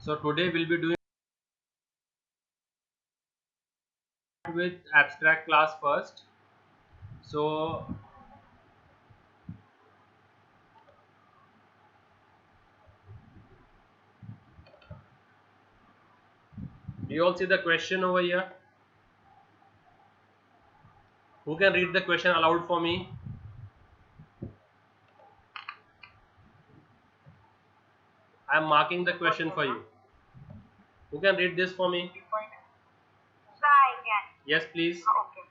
So today we'll be doing with abstract class first. So do you all see the question over here? Who can read the question aloud for me? I am marking the question for you. Who can read this for me? Sir, I can. Yes, please. Okay.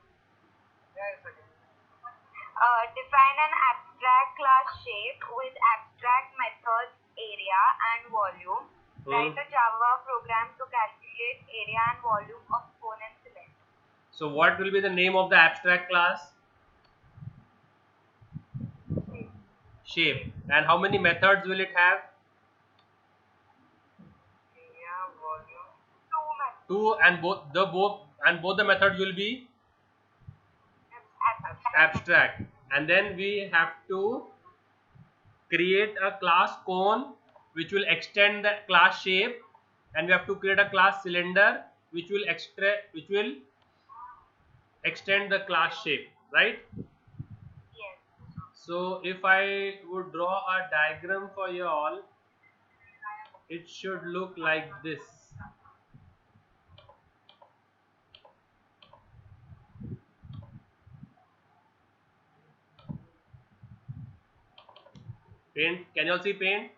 Define an abstract class shape with abstract methods, area and volume. Write a Java program to calculate area and volume of cone and cylinder. So what will be the name of the abstract class? Shape. And how many methods will it have? Area, volume. Two methods. Two, and both the methods will be abstract. And then we have to create a class cone which will extend the class shape, and we have to create a class cylinder which will extend the class shape, right? Yes. So if I would draw a diagram for you all, it should look like this. Paint, can you all see paint?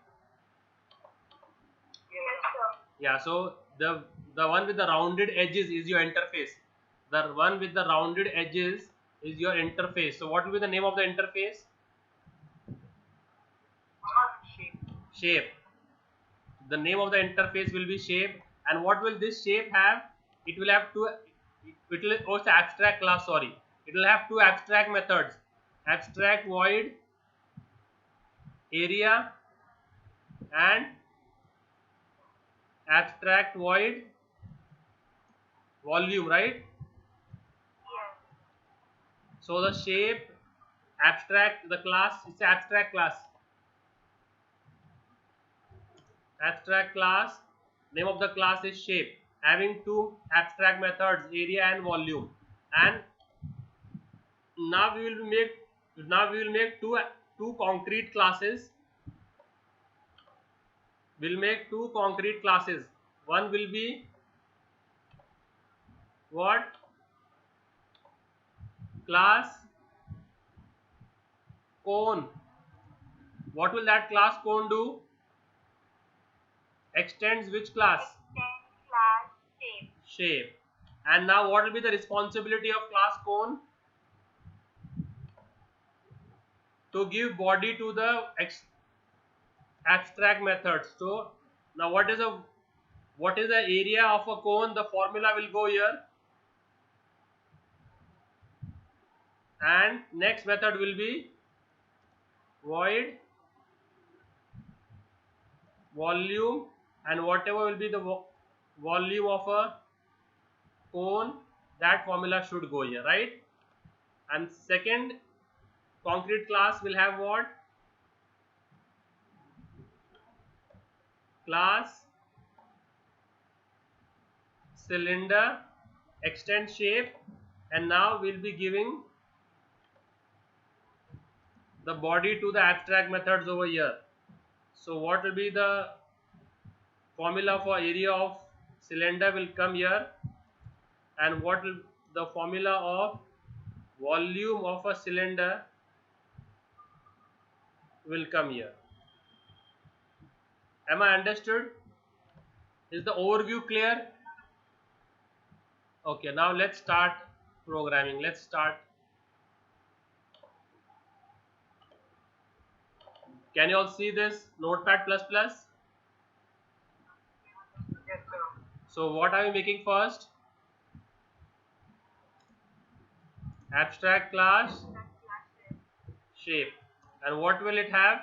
Yes, sir. Yeah, so the one with the rounded edges is your interface. The one with the rounded edges is your interface. So what will be the name of the interface? Shape. The name of the interface will be shape. And what will this shape have? It will have two, it will also abstract class, sorry, it will have two abstract methods: abstract void area and abstract void volume, right? Yes. So the shape abstract, the class, it's abstract class. Abstract class, name of the class is shape, having two abstract methods, area and volume. And now we will make two concrete classes. We'll make two concrete classes. One will be what? Class cone. What will that class cone do? Extends which class? Extend class shape. Shape. And now what will be the responsibility of class cone? To give body to the abstract methods. So now what is the area of a cone? The formula will go here. And next method will be void volume, and whatever will be the volume of a cone, that formula should go here, right? And second concrete class will have what? Class cylinder, extend shape, and now we'll be giving the body to the abstract methods over here. So what will be the formula for area of cylinder will come here, and what will the formula of volume of a cylinder will come here. Am I understood? Is the overview clear? Okay, now let's start programming. Let's start. Can you all see this Notepad++? Yes, sir. So what are we making first? Abstract class shape. And what will it have?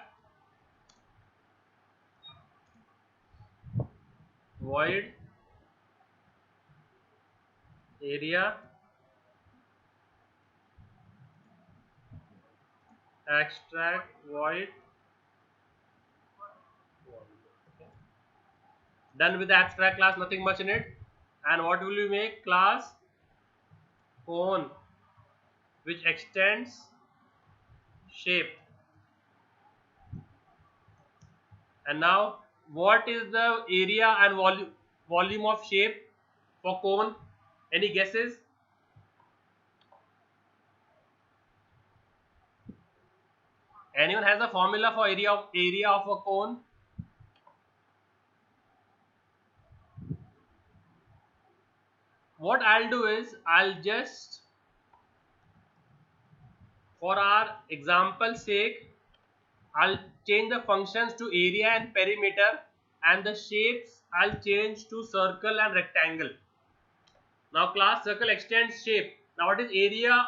Void area abstract void. Done with the abstract class, nothing much in it. And what will we make? Class cone, which extends shape. And now, what is the area and volume of shape for cone? Any guesses? Anyone has a formula for area of a cone? What I'll do is I'll just, for our example's sake, I'll change the functions to area and perimeter, and the shapes I'll change to circle and rectangle. Now class circle extends shape. Now what is area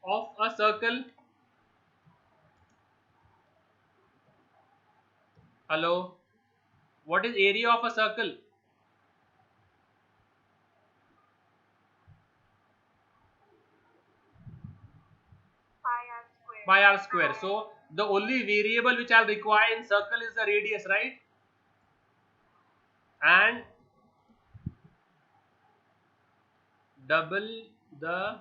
of a circle? Hello? What is area of a circle? Pi r square. So the only variable which I'll require in circle is the radius, right? And double the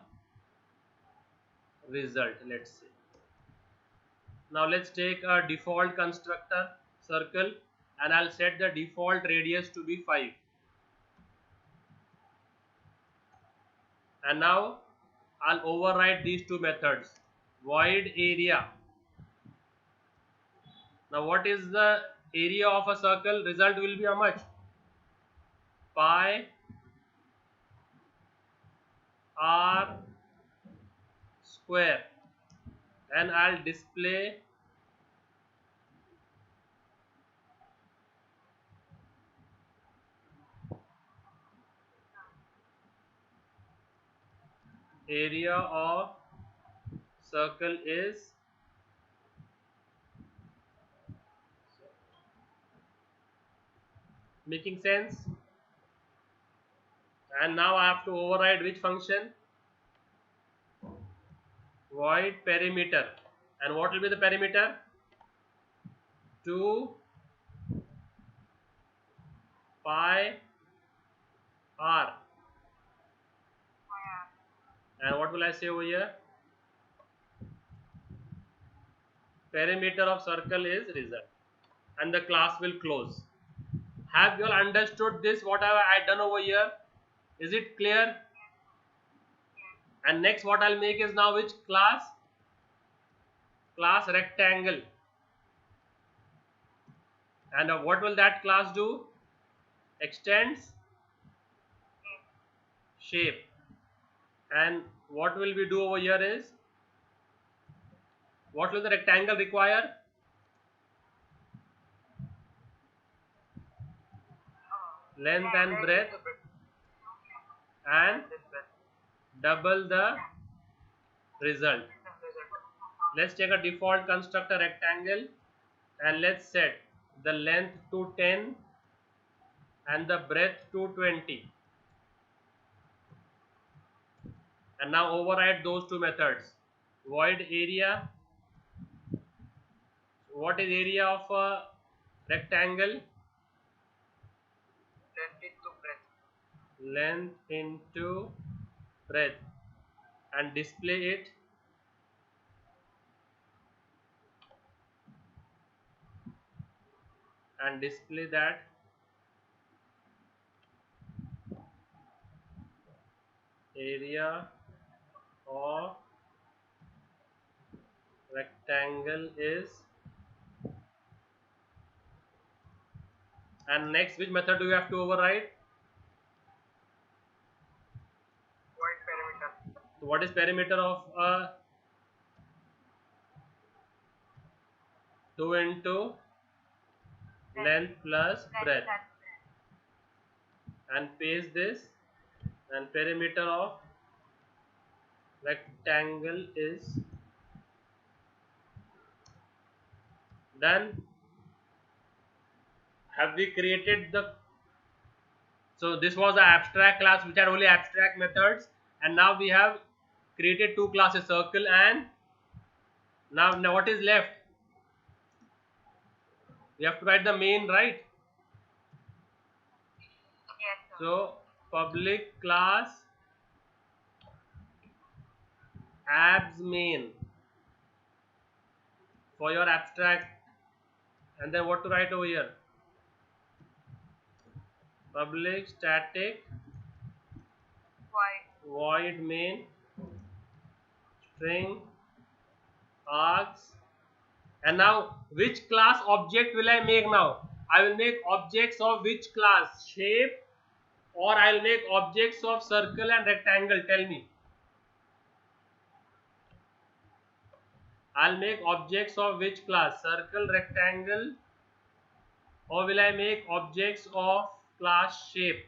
result, let's say. Now let's take a default constructor circle, and I'll set the default radius to be 5. And now I'll override these two methods. Void area. Now what is the area of a circle? Result will be how much? Pi r square. And I'll display area of circle is making sense. And now I have to override which function? Void perimeter. And what will be the perimeter? 2 pi r. And what will I say over here? Perimeter of circle is result. And the class will close. Have you all understood this? What have I done over here? Is it clear? And next what I'll make is now which class? Class rectangle. And what will that class do? Extends shape. And what will we do over here is, what will the rectangle require? Length and breadth, and double the result. Let's take a default constructor rectangle, and let's set the length to 10 and the breadth to 20. And now override those two methods. Void area. What is area of a rectangle? Length into breadth. And display it. And display that. Area of rectangle is. And next, which method do you have to override? Void perimeter. So what is perimeter of a 2 into length plus breadth? And paste this, and perimeter of rectangle is done. Have we created the, so this was the abstract class which had only abstract methods, and now we have created two classes, circle and now what is left? We have to write the main, right? Yes, sir. So public class abs main for your abstract, and then what to write over here? Public static Void. void main string args. And now which class object will I make now? I will make objects of which class? Shape, or I will make objects of circle and rectangle? Tell me. I'll make objects of which class? Circle, rectangle, or will I make objects of class shape?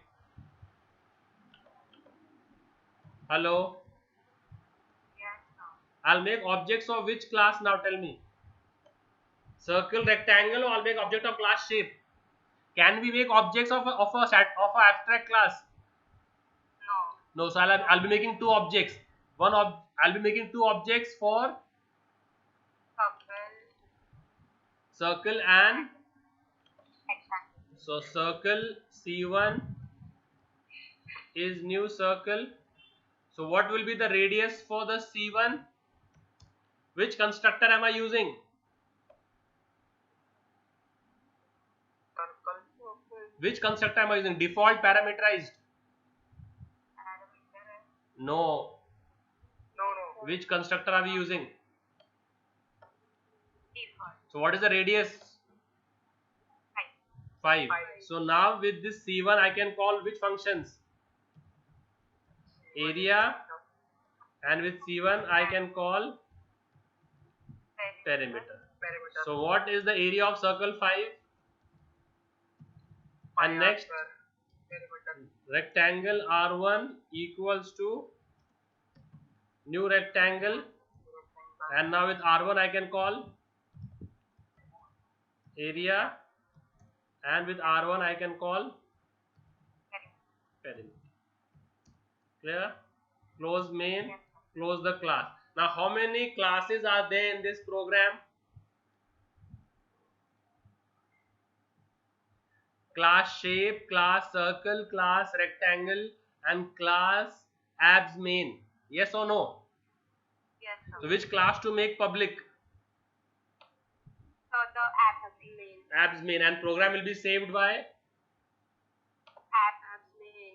Hello? Yes, sir. I'll make objects of which class now? Tell me. Circle, rectangle, or I'll make object of class shape? Can we make objects of a abstract class? No. No. So I'll be making two objects. I'll be making two objects for circle and Rectangle. so circle C1 is new circle. So what will be the radius for the C1? Which constructor am I using? Which constructor am I using? Default, parameterized? No. No. Which constructor are we using? Default. So what is the radius? 5. 5. So now with this C1 I can call which functions? Area, and with C1 I can call perimeter. So what is the area of circle 5? And next, rectangle R1 equals to new rectangle, and now with R1 I can call area, and with R1 I can call perimeter. Clear? Close main, close the class. Now how many classes are there in this program? Class shape, class circle, class rectangle, and class abs main. Yes or no? Yes, sir. So which class to make public? So the abs main. Abs main, and program will be saved by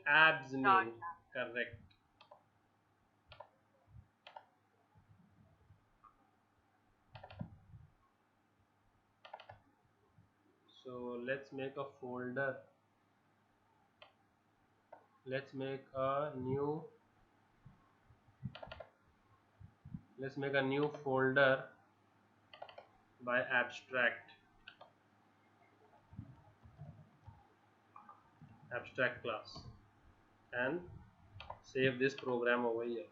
abs main. Correct. So let's make a folder. Let's make a new folder by abstract class, and save this program over here.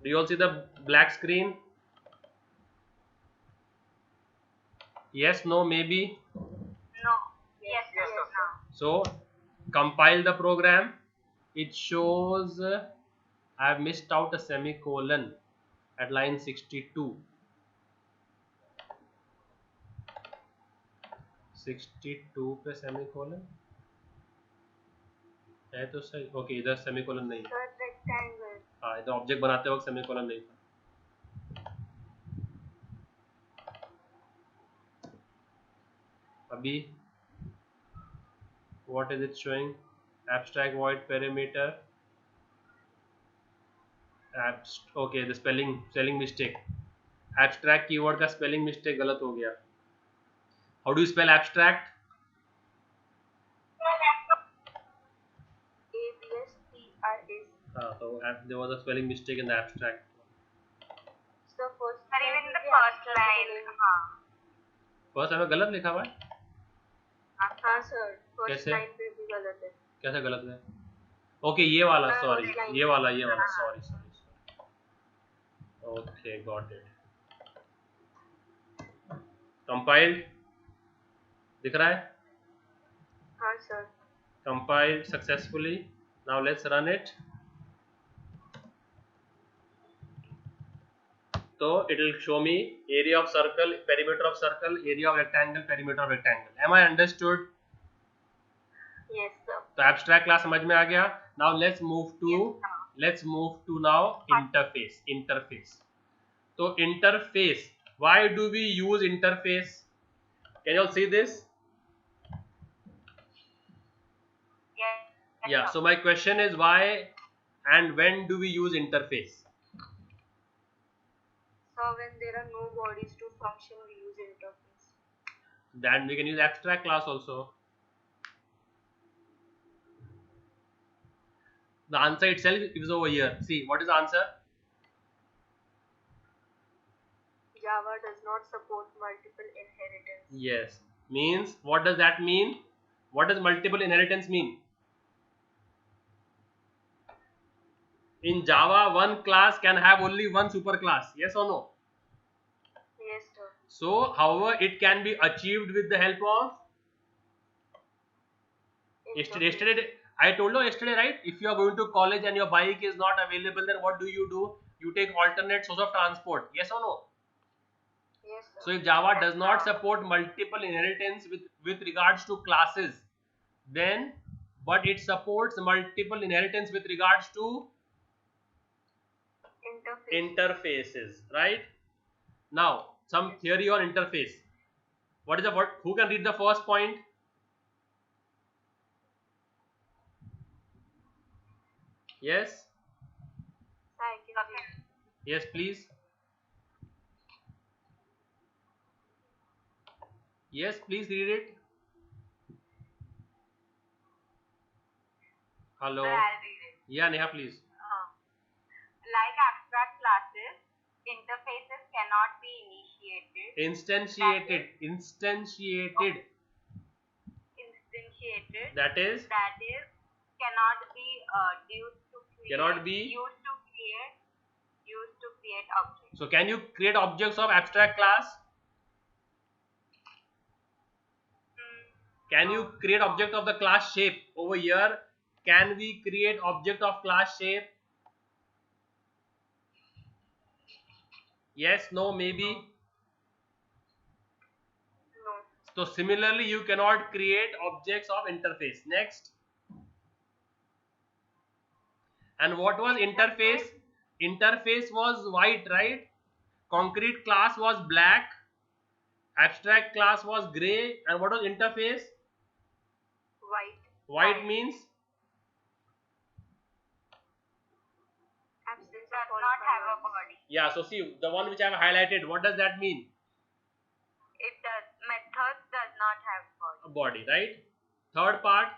Do you all see the black screen? Yes, no, maybe? No. Yes, no. So compile the program. It shows I have missed out a semicolon at line 62. 62 पे semicolon है तो सही. Okay, इधर semicolon नहीं है. Rectangle. हाँ, इधर object बनाते वक्त सेमीकोलन नहीं था. अभी what is it showing? Abstract void perimeter. Okay, the spelling mistake. Abstract keyword का स्पेलिंग मिस्टेक गलत हो गया. How do you spell abstract? ABSTRS. So there was a spelling mistake in the abstract. So first. But even the first line. First हमें गलत लिखा हुआ है. हाँ सर. फर्स्ट कैसे? लाइन पे भी गलत है. कैसे गलत है? ओके, ये वाला, सॉरी, ये वाला, sorry. Okay, got it. Compiled दिख रहा है? हाँ sir. Compiled successfully. Now let's run it. So it will show me area of circle, perimeter of circle, area of rectangle, perimeter of rectangle. Am I understood? Yes, sir. तो abstract class समझ में आ गया. Now let's move Yes, sir. now interface. So interface. Why do we use interface? Can you all see this? Yes, Yeah. sir. So my question is why and when do we use interface? So when there are no bodies to function, we use interface. Then we can use abstract class also. The answer itself is over here. See, what is the answer? Java does not support multiple inheritance. Yes. Means, what does that mean? What does multiple inheritance mean? In Java, one class can have only one superclass. Yes or no? Yes, sir. So, however, it can be achieved with the help of yesterday. I told you yesterday, right? If you are going to college and your bike is not available, then what do? You take alternate source of transport. Yes or no? Yes, sir. So if Java does not support multiple inheritance with regards to classes, then but it supports multiple inheritance with regards to interfaces, right? Now some theory on interface. What is the what? Who can read the first point? Yes, yes, please. Yes, please read it. Hello. Sir, I'll read it. Yeah, Neha, please. Like abstract classes, interfaces cannot be Instantiated. instantiated. That is Cannot be used to create. Cannot be Used to create objects. So can you create objects of abstract class? Can you create object of the class shape over here? Can we create object of class shape? Yes, no, maybe. No. So similarly, you cannot create objects of interface. Next. And what was interface? Interface was white, right? Concrete class was black. Abstract class was gray. And what was interface? White. White means Absence does not have a body. yeah. So see the one which I have highlighted. What does that mean? It does. Methods does not have body. A body, right? Third part.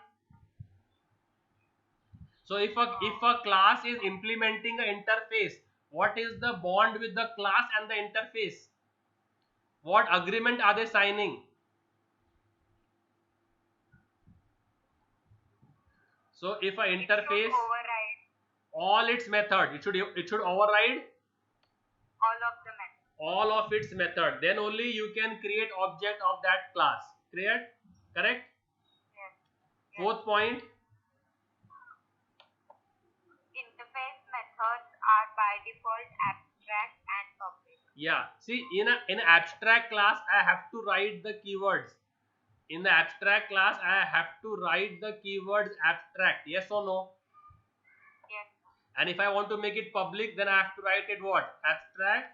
So if a class is implementing an interface, what is the bond with the class and the interface? What agreement are they signing? So if an interface, all its method, it should override all of its method. Then only you can create object of that class. Correct? Yes. Fourth point. Interface methods are by default abstract and public. Yeah. See, in an abstract class, I have to write the keywords. In the abstract class, I have to write the keywords abstract. Yes or no? Yes. And if I want to make it public, then I have to write it what? Abstract,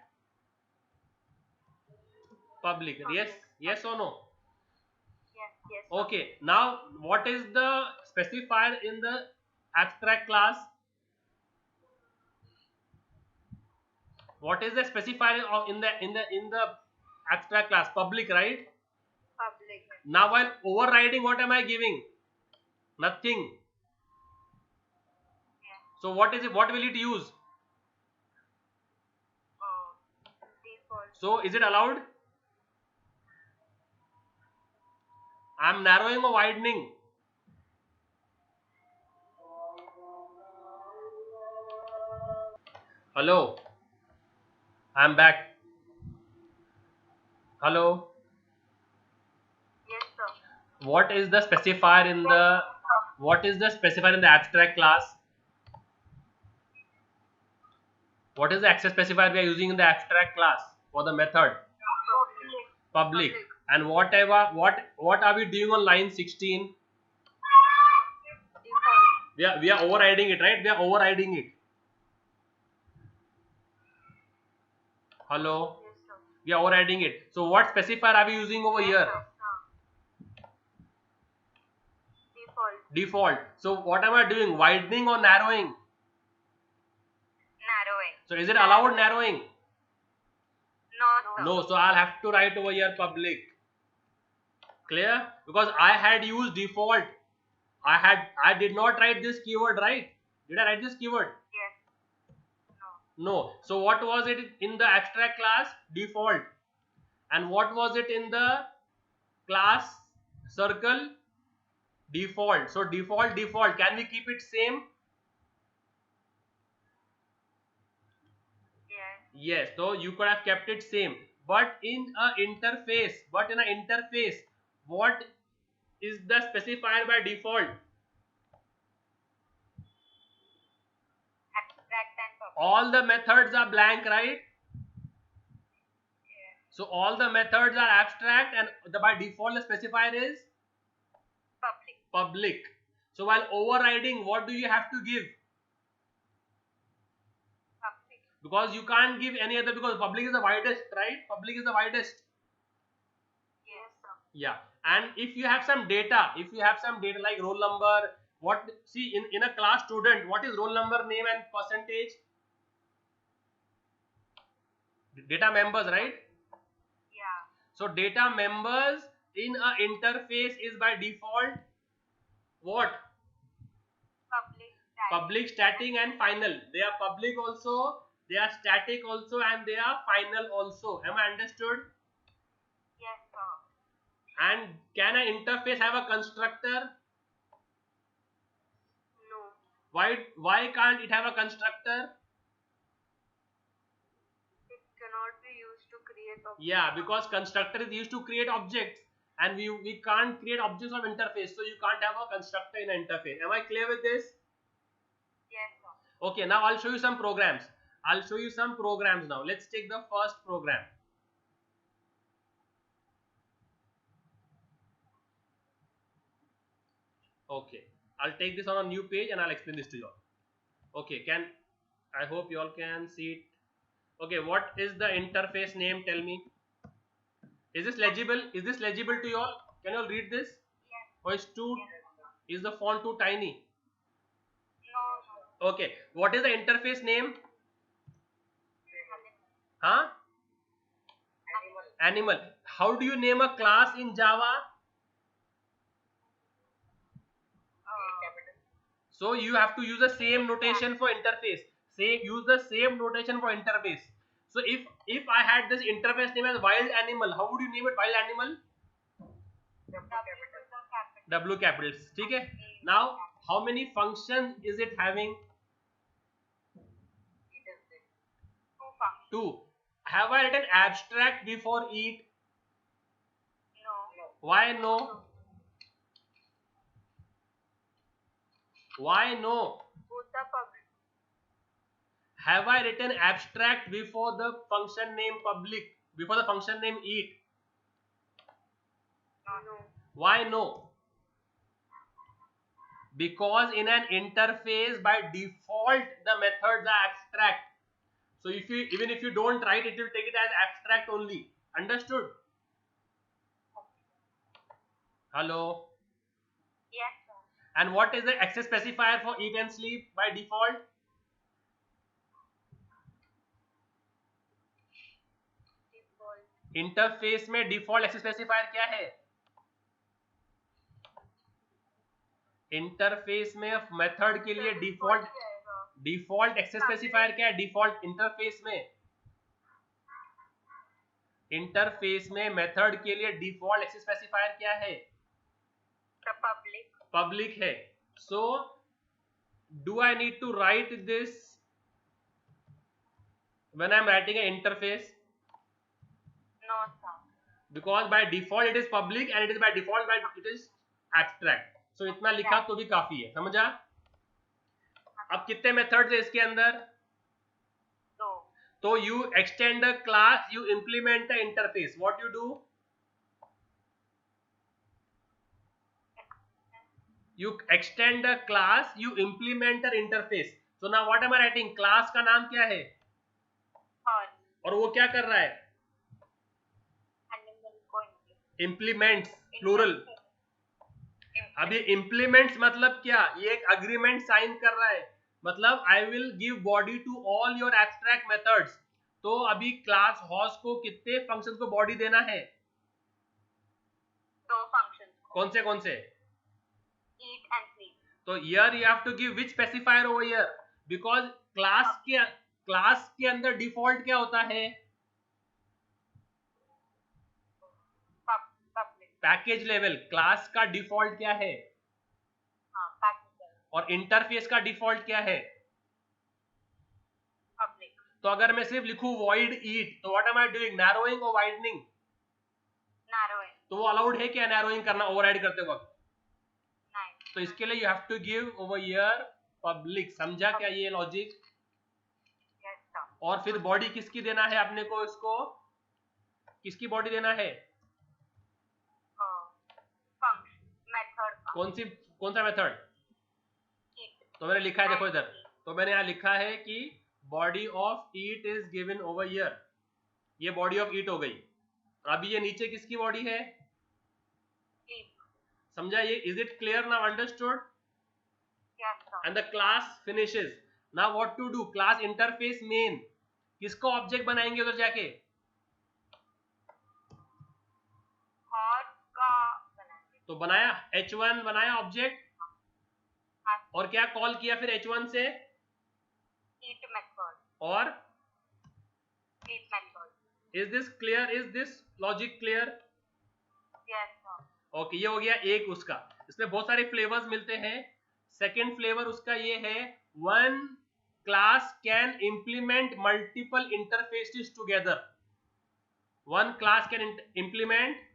public. Yes or no? Yes. Okay. Now, what is the specifier in the abstract class? What is the specifier in the abstract class? Public, right? Public. Now, while overriding, what am I giving? Nothing. Yes. So what is it? What will it use? Default. So is it allowed? I am narrowing or widening? Hello. I am back. Hello. Yes, sir. What is the specifier in the abstract class? What is the access specifier we are using in the abstract class for the method? Public. And what are we doing on line 16? We are overriding it, right? We are overriding it. Hello? Yes, sir. We are overriding it. So what specifier are we using over here? Default. So what am I doing? Widening or narrowing? Narrowing. So is it allowed narrowing? No, sir. No. So I'll have to write over here public. Clear? Because I had used default. I did not write this keyword, right? Did I write this keyword? Yes. No. So what was it in the abstract class? Default. And what was it in the class circle? Default. So default. Can we keep it same? Yes. Yes. So you could have kept it same. But in an interface, what is the specifier by default? Abstract and public. All the methods are blank, right? Yes. So all the methods are abstract, and by default the specifier is public. So while overriding, what do you have to give? Public. Because you can't give any other, because public is the widest, right? Public is the widest. Yes, sir. Yeah. And if you have some data like roll number, in a class student, what is roll number, name and percentage? Data members, right? Yeah. So data members in a interface is by default what? Public, static and final. They are public also, they are static also, and they are final also. Am I understood? Yes, sir. And can an interface have a constructor? No. Why can't it have a constructor? It cannot be used to create objects. Yeah, because constructor is used to create objects, and we can't create objects of interface, so you can't have a constructor in an interface. Am I clear with this? Yes, sir. Okay, now I'll show you some programs. Now. Let's take the first program. Okay, I'll take this on a new page and I'll explain this to you all. Okay, I hope you all can see it. Okay, what is the interface name? Tell me. Is this legible? To you all? Can you all read this? Yes. Or is the font too tiny? No. Okay, what is the interface name? Huh? Animal. How do you name a class in Java? So you have to use the same notation for interface. Use the same notation for interface. So if I had this interface name as wild animal, how would you name it? Wild animal? W capitals. Okay. Now, how many functions is it having? 2. Have I written abstract before eat? No. Why no? Why no? Both are public. Have I written abstract before the function name public? Before the function name eat? No. Why no? Because in an interface by default the methods are abstract. So even if you don't write, it will take it as abstract only. Understood? Hello? Yes, sir. And what is the access specifier for eat and sleep by default? Interface में default access specifier क्या है? Interface में method के लिए default access specifier क्या है? Default interface में method के लिए डिफॉल्ट एक्सेस स्पेसिफायर क्या है? पब्लिक है. So do I need to write this when I am writing an interface? No, sir. Because by default it is public and it is by default it is abstract. So इतना लिखा तो भी काफी है. समझा? अब कितने मेथड्स है इसके अंदर? 2. तो you extend the class, you implement the interface. What you do? You extend the class, you implement the interface. So now what am I writing? Class का नाम क्या है? और वो क्या कर रहा है? Implements, plural. अभी implements मतलब क्या? ये एक agreement sign कर रहा है, मतलब I will give body to all your abstract methods. तो अभी क्लास हॉस को कितने फंक्शंस को बॉडी देना है? 2 functions. कौन से? Eat and sleep. तो here you have to give which specifier over here, because class के अंदर डिफॉल्ट क्या होता है? Package level. क्लास का डिफॉल्ट क्या है? और इंटरफेस का डिफॉल्ट क्या है? Public. तो अगर मैं सिर्फ लिखूं void eat, तो what am I doing? Narrowing or widening? Narrowing. तो वो अलाउड है क्या narrowing करना ओवरराइड करते वक्त? नहीं. तो इसके लिए you have to give over here public. समझा क्या ये लॉजिक? Yes, sir. और फिर बॉडी किसकी देना है अपने को? इसको किसकी बॉडी देना है? Function. Method. कौन सा मेथड? Eat. तो मैंने लिखा है, देखो इधर, तो मैंने यहाँ लिखा है कि body of eat is given over here. ये बॉडी ऑफ ईट हो गई. अभी ये नीचे किसकी बॉडी है? Sleep. समझा ये? Is it clear now? Understood? Yes, sir. And the class finishes. Now what to do? Class interface मेन किसको ऑब्जेक्ट बनाएंगे उधर जाके? Hot का बनाएंगे. तो बनाया h1 बनाया ऑब्जेक्ट, और क्या कॉल किया फिर h1 से? Eat method. और Eat method. Is this clear? Is this logic clear? Yes, sir. Okay, ये हो गया एक उसका. इसमें बहुत सारे फ्लेवर्स मिलते हैं. सेकेंड फ्लेवर उसका ये है, one class can implement multiple interfaces together. One class can implement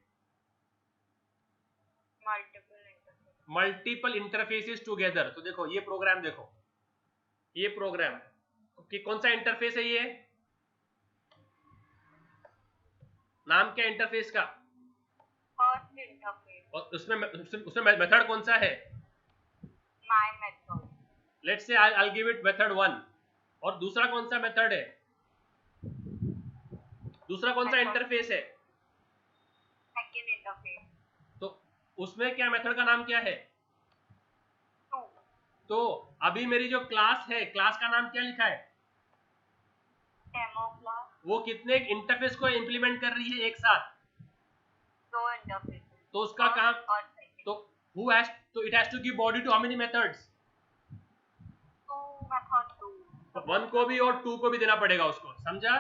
multiple interfaces together. तो देखो ये प्रोग्राम, देखो ये प्रोग्राम कि कौन सा इंटरफेस है? ये नाम क्या इंटरफेस का? First interface. और उसमें मेथड कौन सा है? My method. Let's say I give it method 1. और दूसरा कौन सा मेथड है? दूसरा कौन सा इंटरफेस है? Second interface. तो उसमें क्या मेथड का नाम क्या है? 2. तो अभी मेरी जो क्लास है, क्लास का नाम क्या लिखा है? Demo class. वो कितने इंटरफेस को इंप्लीमेंट कर रही है एक साथ? 2 interfaces. तो उसका काम, और second. तो it has to give body to how many methods? 2 method 2. 1 को भी और 2 को भी देना पड़ेगा उसको. समझा?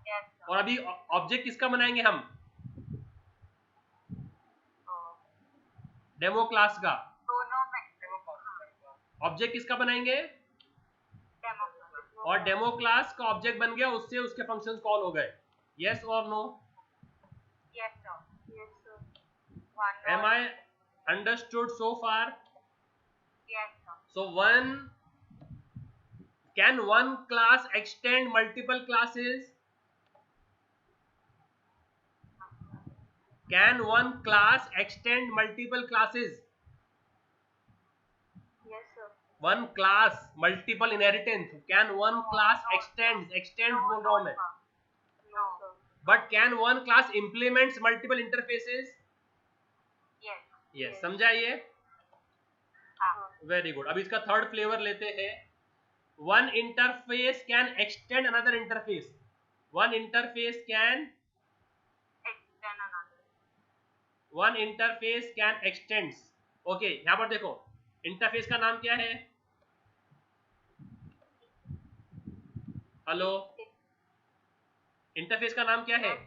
Yes, sir. और अभी ऑब्जेक्ट किसका बनाएंगे हम? डेमो क्लास का. दोनों में. ऑब्जेक्ट किसका बनाएंगे? Demo class. और डेमो क्लास का ऑब्जेक्ट बन गया, उससे उसके फंक्शंस कॉल हो गए. यस और no? Yes, sir. Yes, sir. One. Am I understood so far? Yes, sir. So can one class extend multiple classes? Can one class extend multiple classes? Yes, sir. One class, multiple inheritance. Can one class extend बोल रहा हूं मैं. No, sir. But can one class implements multiple interfaces? Yes. Yes. समझा ये? हाँ. Very good. अब इसका third flavour लेते हैं. One interface can extend another interface. One interface can Extend another. One interface can x tends. Okay, यहां पर देखो इंटरफेस का नाम क्या है? हेलो, इंटरफेस का नाम क्या है? A.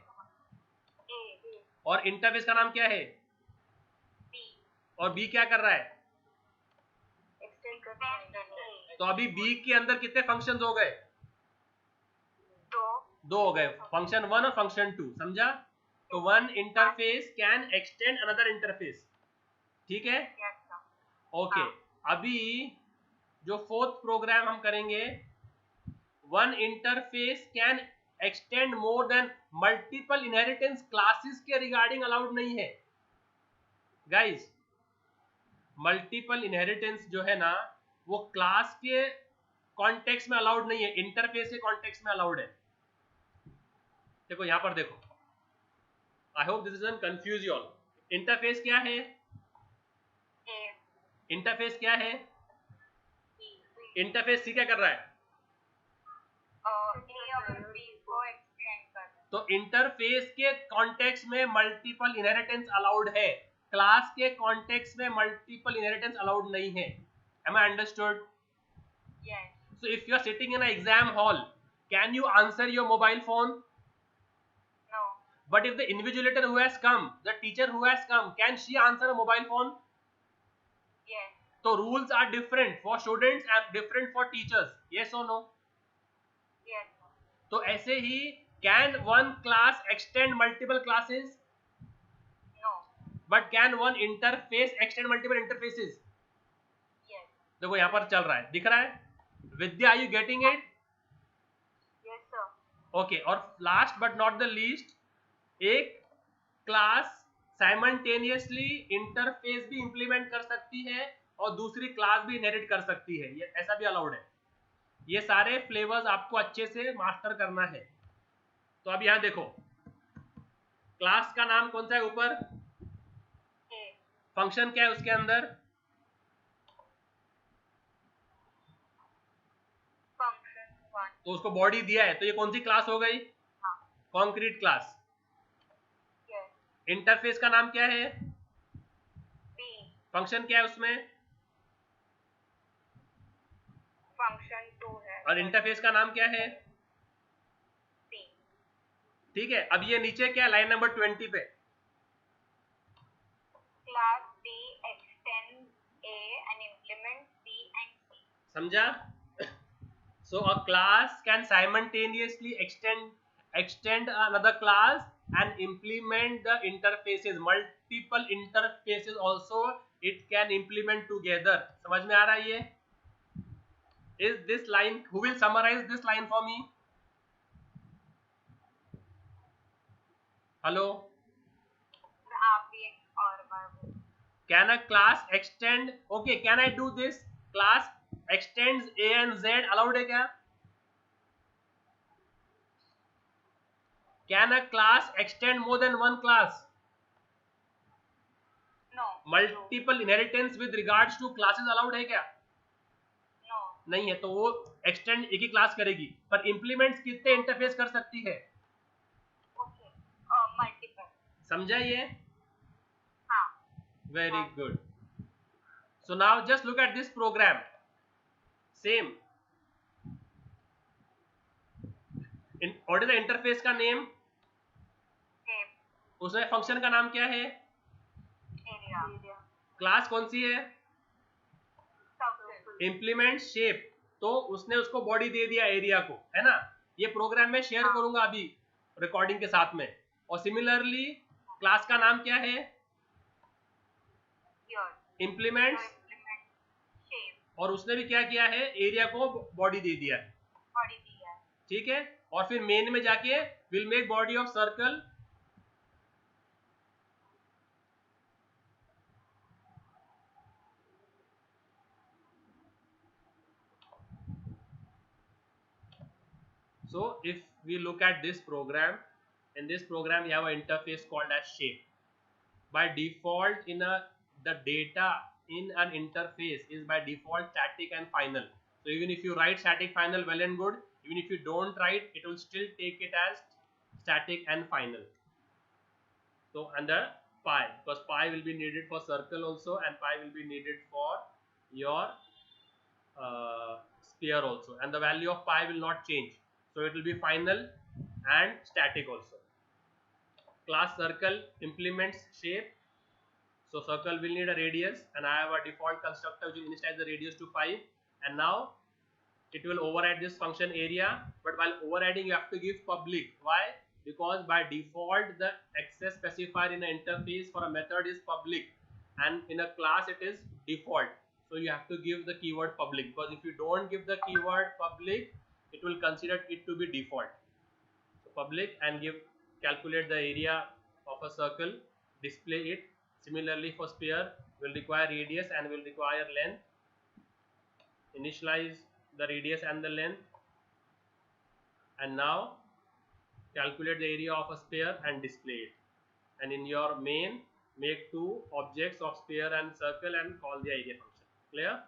और इंटरफेस का नाम क्या है? B. और बी क्या कर रहा है? Extend A. तो अभी बी के अंदर कितने फंक्शंस हो गए? 2. हो गए. फंक्शन 1 और फंक्शन 2. समझा? तो one interface can extend another interface. ठीक है? Yes, sir. ओके. अभी जो फोर्थ प्रोग्राम हम करेंगे, one interface can extend more than multiple inheritance classes के regarding allowed नहीं है guys. मल्टीपल इनहेरिटेंस जो है ना वो क्लास के कॉन्टेक्स्ट में अलाउड नहीं है, इंटरफेस के कॉन्टेक्स्ट में अलाउड है. देखो यहां पर देखो, I hope this doesn't confuse you all. Interface क्या है? इंटरफेस क्या है? इंटरफेस सी क्या कर रहा है? तो इंटरफेस के कॉन्टेक्स्ट में मल्टीपल इनहेरिटेंस अलाउड है, क्लास के कॉन्टेक्स्ट में मल्टीपल इनहेरिटेंस अलाउड नहीं है. Am I understood? Yes. So if you are sitting in an exam hall, can you answer your mobile phone? No. But if the invigilator who has come, the teacher who has come, can she answer a mobile phone? Yes. So rules are different for students and different for teachers. Yes or no? Yes. तो ऐसे ही can one class extend multiple classes? No. But can one interface extend multiple interfaces? Yes. देखो यहाँ पर चल रहा है, दिख रहा है? विद्या, are you getting it? Yes, sir. Okay. और last but not the least, एक क्लास साइमल्टेनियसली इंटरफेस भी इंप्लीमेंट कर सकती है और दूसरी क्लास भी इनहेरिट कर सकती है, ये ऐसा भी अलाउड है. ये सारे फ्लेवर्स आपको अच्छे से मास्टर करना है. तो अब यहाँ देखो, क्लास का नाम कौन सा है ऊपर? फंक्शन क्या है उसके अंदर? Function 1. तो उसको बॉडी दिया है, तो ये कौन सी क्लास हो गई? Concrete class. Yes. इंटरफेस का नाम क्या है? B. फंक्शन क्या है उसमें? Function 2 है. और इंटरफेस का नाम क्या है? C. ठीक है. अब ये नीचे क्या, लाइन नंबर 20 पे Class B extends A and implements B and C. समझा? So a class can simultaneously extend another class and implement the interfaces, multiple interfaces also it can implement together. समझ में आ रहा है ये? Is this line, who will summarize this line for me? Hello? आप भी एक और बार बोलो. Can a class extend? Okay, can I do this? Class extends A and Z, allowed है क्या? Can a class extend more than one class? No. Multiple inheritance with regards to classes allowed है क्या? No. नहीं है, तो वो extend एक ही class करेगी, पर implements कितने इंटरफेस कर सकती है? Okay. Multiple. समझा ये? हाँ. Very good. So now just look at this program. Same. What is the interface का name? Shape. उसमें फंक्शन का नाम क्या है? Area. क्लास कौन सी है? Circle. इम्प्लीमेंट शेप, तो उसने उसको बॉडी दे दिया एरिया को, है ना? ये प्रोग्राम में शेयर करूंगा अभी रिकॉर्डिंग के साथ में. और सिमिलरली क्लास का नाम क्या है? Here. इम्प्लीमेंट्स. Implement shape. और उसने भी क्या किया है? एरिया को बॉडी दे दिया है. Body दिया है. ठीक है. और फिर मेन में जाके will make body of circle. So if we look at this program, in this program we have an interface called as shape. By default the data in an interface is by default static and final. So even if you write static final, well and good. Even if you don't write, it will still take it as static and final. So under pi, because pi will be needed for circle also and pi will be needed for your sphere also, and the value of pi will not change. So it will be final and static also. Class circle implements shape. So circle will need a radius, and I have a default constructor which will initialize the radius to 5, and now it will override this function area. But while overriding, you have to give public. Why? Because by default the access specifier in an interface for a method is public, and in a class it is default. So you have to give the keyword public, because if you don't give the keyword public, it will consider it to be default. So public and give calculate the area of a circle, display it. Similarly for sphere, will require radius and will require length. Initialize the radius and the length, and now calculate the area of a sphere and display it. And in your main, make two objects of sphere and circle and call the area function. Clear?